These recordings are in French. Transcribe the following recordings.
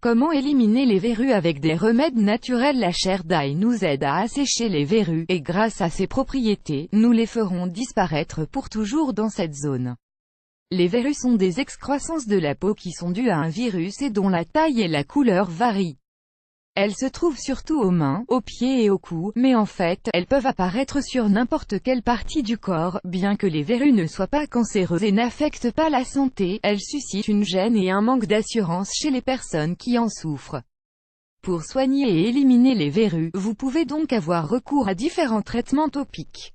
Comment éliminer les verrues avec des remèdes naturels? La chair d'ail nous aide à assécher les verrues, et grâce à ses propriétés, nous les ferons disparaître pour toujours dans cette zone. Les verrues sont des excroissances de la peau qui sont dues à un virus et dont la taille et la couleur varient. Elles se trouvent surtout aux mains, aux pieds et au cou, mais en fait, elles peuvent apparaître sur n'importe quelle partie du corps. Bien que les verrues ne soient pas cancéreuses et n'affectent pas la santé, elles suscitent une gêne et un manque d'assurance chez les personnes qui en souffrent. Pour soigner et éliminer les verrues, vous pouvez donc avoir recours à différents traitements topiques.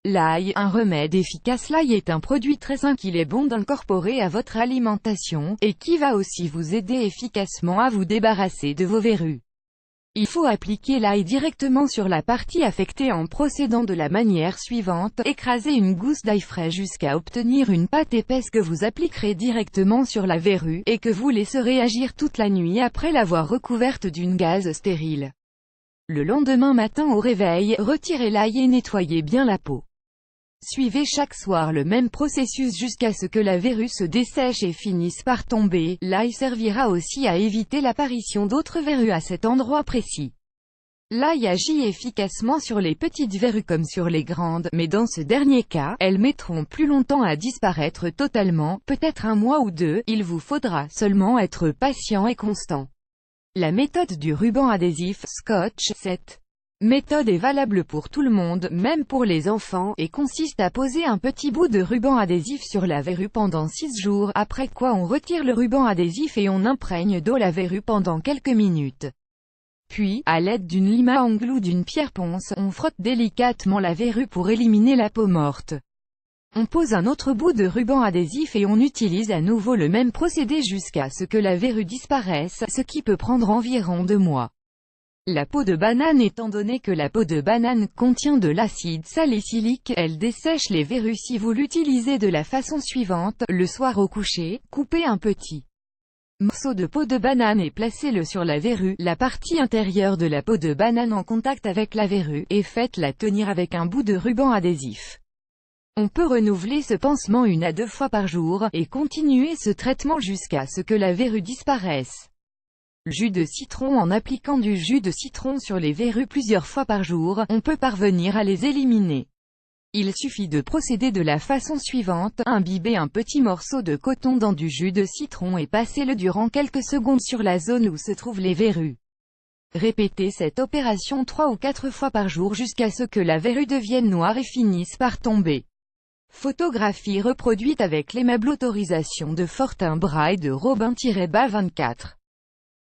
L'ail, un remède efficace. L'ail est un produit très sain qu'il est bon d'incorporer à votre alimentation, et qui va aussi vous aider efficacement à vous débarrasser de vos verrues. Il faut appliquer l'ail directement sur la partie affectée en procédant de la manière suivante: écraser une gousse d'ail frais jusqu'à obtenir une pâte épaisse que vous appliquerez directement sur la verrue, et que vous laisserez agir toute la nuit après l'avoir recouverte d'une gaze stérile. Le lendemain matin au réveil, retirez l'ail et nettoyez bien la peau. Suivez chaque soir le même processus jusqu'à ce que la verrue se dessèche et finisse par tomber. L'ail servira aussi à éviter l'apparition d'autres verrues à cet endroit précis. L'ail agit efficacement sur les petites verrues comme sur les grandes, mais dans ce dernier cas, elles mettront plus longtemps à disparaître totalement, peut-être un mois ou deux. Il vous faudra seulement être patient et constant. La méthode du ruban adhésif, Scotch, cette méthode est valable pour tout le monde, même pour les enfants, et consiste à poser un petit bout de ruban adhésif sur la verrue pendant 6 jours, après quoi on retire le ruban adhésif et on imprègne d'eau la verrue pendant quelques minutes. Puis, à l'aide d'une lime à ongles ou d'une pierre ponce, on frotte délicatement la verrue pour éliminer la peau morte. On pose un autre bout de ruban adhésif et on utilise à nouveau le même procédé jusqu'à ce que la verrue disparaisse, ce qui peut prendre environ 2 mois. La peau de banane. Étant donné que la peau de banane contient de l'acide salicylique, elle dessèche les verrues. Si vous l'utilisez de la façon suivante: le soir au coucher, coupez un petit morceau de peau de banane et placez-le sur la verrue, la partie intérieure de la peau de banane en contact avec la verrue, et faites-la tenir avec un bout de ruban adhésif. On peut renouveler ce pansement 1 à 2 fois par jour, et continuer ce traitement jusqu'à ce que la verrue disparaisse. Jus de citron. En appliquant du jus de citron sur les verrues plusieurs fois par jour, on peut parvenir à les éliminer. Il suffit de procéder de la façon suivante: imbibez un petit morceau de coton dans du jus de citron et passez-le durant quelques secondes sur la zone où se trouvent les verrues. Répétez cette opération 3 ou 4 fois par jour jusqu'à ce que la verrue devienne noire et finisse par tomber. Photographie reproduite avec l'aimable autorisation de Fortin Braille de Robin-Bas 24.